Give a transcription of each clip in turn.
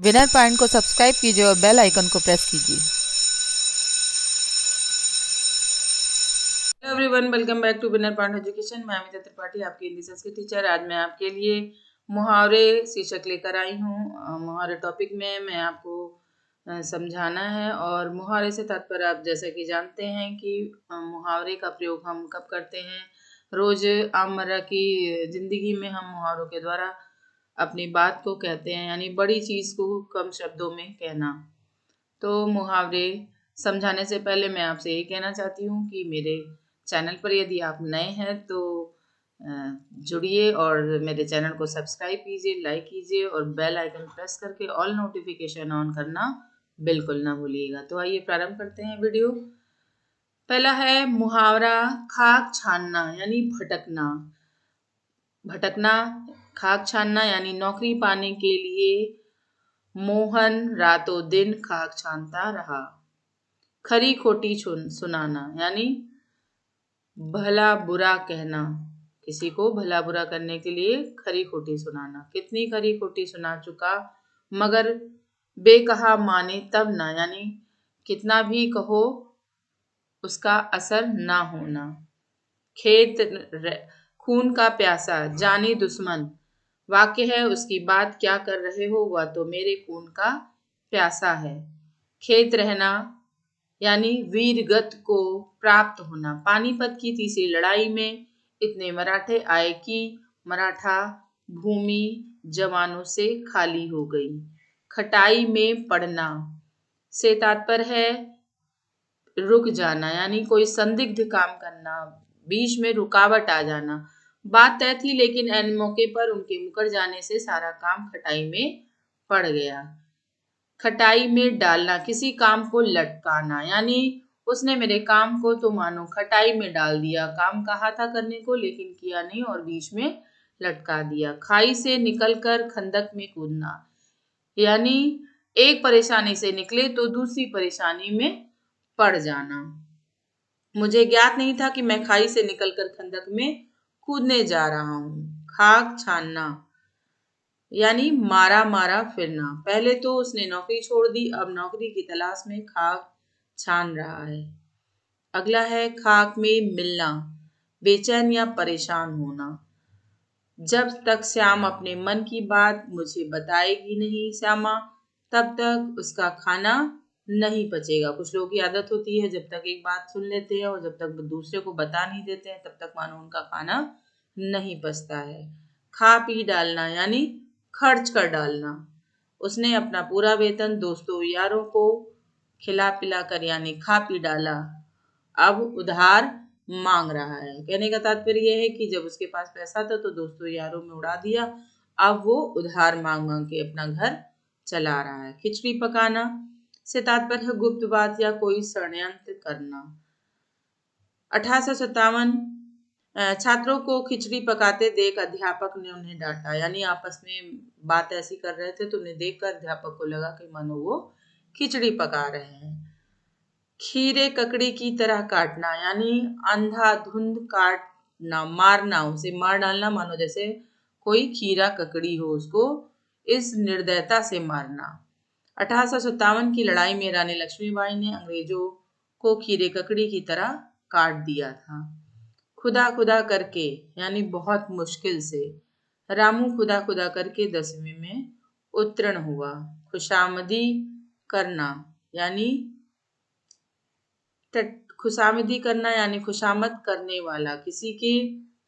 Winner point को subscribe कीजिए और बेल आइकन को प्रेस कीजिए। Hello everyone, welcome back to winner point education. मैं अमिता त्रिपाठी, आपकी हिंदी संस्कृत टीचर। आज मैं आपके लिए मुहावरे शीर्षक लेकर आई हूँ। मुहावरे टॉपिक में मैं आपको समझाना है। और मुहावरे से तात्पर्य आप जैसा कि जानते हैं कि मुहावरे का प्रयोग हम कब करते हैं। रोज आममर्रा की जिंदगी में हम मुहावरों के द्वारा अपनी बात को कहते हैं, यानी बड़ी चीज को कम शब्दों में कहना। तो मुहावरे समझाने से पहले मैं आपसे यही कहना चाहती हूँ कि मेरे चैनल पर यदि आप नए हैं तो जुड़िए और मेरे चैनल को सब्सक्राइब कीजिए, लाइक कीजिए और बेल आइकन प्रेस करके ऑल नोटिफिकेशन ऑन करना बिल्कुल ना भूलिएगा। तो आइए प्रारंभ करते हैं वीडियो। पहला है मुहावरा खाक छानना यानी भटकना। भटकना, खाक छानना यानी नौकरी पाने के लिए मोहन रातों दिन खाक छानता रहा। खरी खोटी सुनाना यानी भला बुरा कहना, किसी को भला बुरा करने के लिए खरी खोटी सुनाना। कितनी खरी खोटी सुना चुका मगर बेकहा माने तब ना, यानी कितना भी कहो उसका असर ना होना। खेत खून का प्यासा जाने दुश्मन, वाक्य है उसकी बात क्या कर रहे हो, वह तो मेरे खून का प्यासा है। खेत रहना यानी वीरगति को प्राप्त होना। पानीपत की तीसरी लड़ाई में इतने मराठे आए कि मराठा भूमि जवानों से खाली हो गई। खटाई में पड़ना से तात्पर्य है रुक जाना, यानी कोई संदिग्ध काम करना, बीच में रुकावट आ जाना। बात तय थी लेकिन ऐन मौके पर उनके मुकर जाने से सारा काम खटाई में पड़ गया। खटाई में डालना, किसी काम को लटकाना, यानी उसने मेरे काम को तो मानो खटाई में डाल दिया। काम कहा था करने को लेकिन किया नहीं और बीच में लटका दिया। खाई से निकलकर खंदक में कूदना, यानी एक परेशानी से निकले तो दूसरी परेशानी में पड़ जाना। मुझे ज्ञात नहीं था कि मैं खाई से निकलकर खंदक में कूदने जा रहा हूँ। खाक छानना यानी मारा मारा फिरना। पहले तो उसने नौकरी छोड़ दी, अब नौकरी की तलाश में खाक छान रहा है। अगला है खाक में मिलना, बेचैन या परेशान होना। जब तक श्याम अपने मन की बात मुझे बताएगी नहीं श्यामा, तब तक उसका खाना नहीं पचेगा। कुछ लोगों की आदत होती है, जब तक एक बात सुन लेते हैं और जब तक दूसरे को बता नहीं देते हैं तब तक मानो उनका खाना नहीं पचता है। खा पी डालना यानी खर्च कर डालना। उसने अपना पूरा वेतन दोस्तों यारों को खिला पिला कर यानी खा पी डाला, अब उधार मांग रहा है। कहने का तात्पर्य यह है कि जब उसके पास पैसा था तो दोस्तों यारों में उड़ा दिया, अब वो उधार मांग मांग के अपना घर चला रहा है। खिचड़ी पकाना से तात्पर्य है गुप्त बात या कोई षड्यंत्र करना। 1857 छात्रों को खिचड़ी पकाते देख अध्यापक ने उन्हें डांटा, यानी आपस में बात ऐसी कर रहे थे तो उन्हें देखकर अध्यापक को लगा कि मानो वो खिचड़ी पका रहे हैं। खीरे ककड़ी की तरह काटना यानी अंधाधुंध काटना, मारना, उसे मार डालना, मानो जैसे कोई खीरा ककड़ी हो उसको इस निर्दयता से मारना। 1857 की लड़ाई में रानी लक्ष्मीबाई ने अंग्रेजों को खीरे ककड़ी की तरह काट दिया था। खुदा खुदा करके यानी बहुत मुश्किल से। रामू खुदा खुदा करके 10वीं में उत्तीर्ण हुआ। खुशामदी करना यानी खुशामदी करना यानी खुशामद करने वाला, किसी की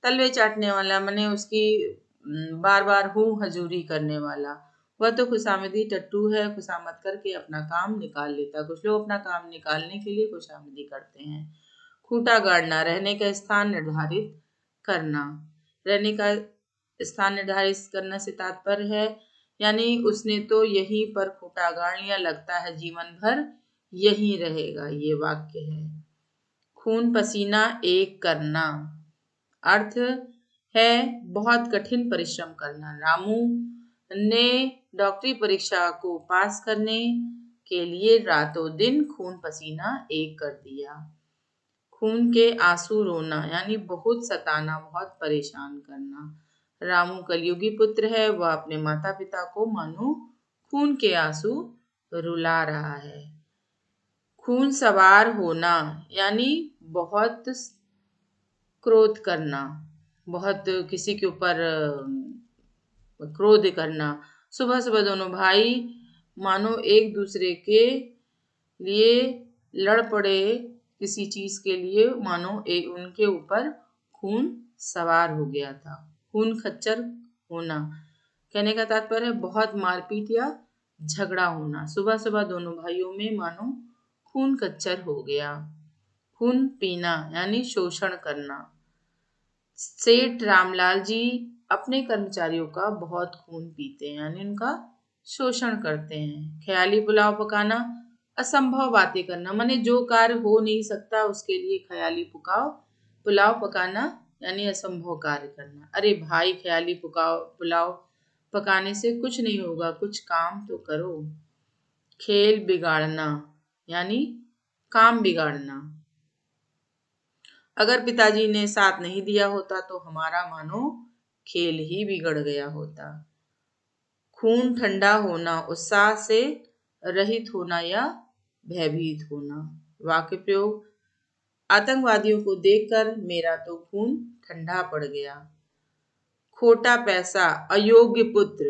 तलवे चाटने वाला, माने उसकी बार बार हूँ हजूरी करने वाला। वह तो खुशामदी टट्टू है, खुशामद करके अपना काम निकाल लेता। कुछ लोग अपना काम निकालने के लिए खुशामदी करते हैं। खूंटा गाड़ना, रहने का स्थान निर्धारित करना। रहने का स्थान निर्धारित करने से तात्पर्य है यानी उसने तो यहीं पर खूंटा गाड़ लिया, लगता है जीवन भर यहीं रहेगा। ये वाक्य है। खून पसीना एक करना, अर्थ है बहुत कठिन परिश्रम करना। रामू ने डॉक्टरी परीक्षा को पास करने के लिए रातों दिन खून पसीना एक कर दिया। खून के आंसू रोना यानी बहुत सताना, बहुत परेशान करना। रामू कलयुगी पुत्र है, वह अपने माता पिता को मानो खून के आंसू रुला रहा है। खून सवार होना यानी बहुत क्रोध करना, बहुत किसी के ऊपर क्रोध करना। सुबह सुबह दोनों भाई मानो एक दूसरे के लिए लड़ पड़े, किसी चीज के लिए, मानो उनके ऊपर खून सवार हो गया था। खून खच्चर होना कहने का तात्पर्य है बहुत मारपीट या झगड़ा होना। सुबह सुबह दोनों भाइयों में मानो खून कच्चर हो गया। खून पीना यानी शोषण करना। सेठ रामलाल जी अपने कर्मचारियों का बहुत खून पीते हैं यानी उनका शोषण करते हैं। ख्याली पुलाव पकाना, असंभव बातें करना, माने जो कार्य हो नहीं सकता उसके लिए ख्याली पुलाव पकाना यानी असंभव कार्य करना। अरे भाई, ख्याली पुलाव पकाने से कुछ नहीं होगा, कुछ काम तो करो। खेल बिगाड़ना यानी काम बिगाड़ना। अगर पिताजी ने साथ नहीं दिया होता तो हमारा मानो खेल ही बिगड़ गया होता। खून ठंडा होना, उत्साह से रहित होना या भयभीत होना। वाक्य प्रयोग, आतंकवादियों को देखकर मेरा तो खून ठंडा पड़ गया। खोटा पैसा, अयोग्य पुत्र।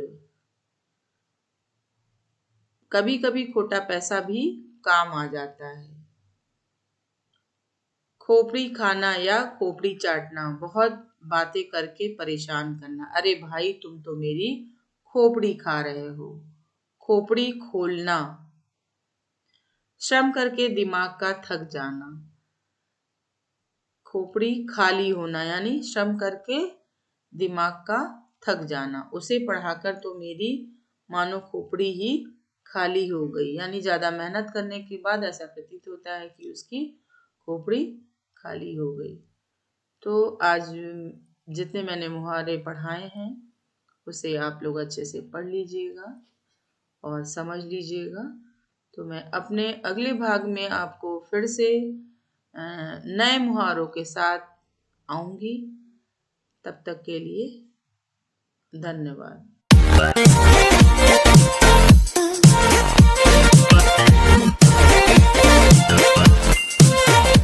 कभी कभी खोटा पैसा भी काम आ जाता है। खोपड़ी खाना या खोपड़ी चाटना, बहुत बातें करके परेशान करना। अरे भाई, तुम तो मेरी खोपड़ी खा रहे हो। खोपड़ी खोलना, श्रम करके दिमाग का थक जाना। खोपड़ी खाली होना यानी श्रम करके दिमाग का थक जाना। उसे पढ़ाकर तो मेरी मानो खोपड़ी ही खाली हो गई, यानी ज्यादा मेहनत करने के बाद ऐसा प्रतीत होता है कि उसकी खोपड़ी खाली हो गई। तो आज जितने मैंने मुहावरे पढ़ाए हैं उसे आप लोग अच्छे से पढ़ लीजिएगा और समझ लीजिएगा। तो मैं अपने अगले भाग में आपको फिर से नए मुहावरों के साथ आऊंगी। तब तक के लिए धन्यवाद।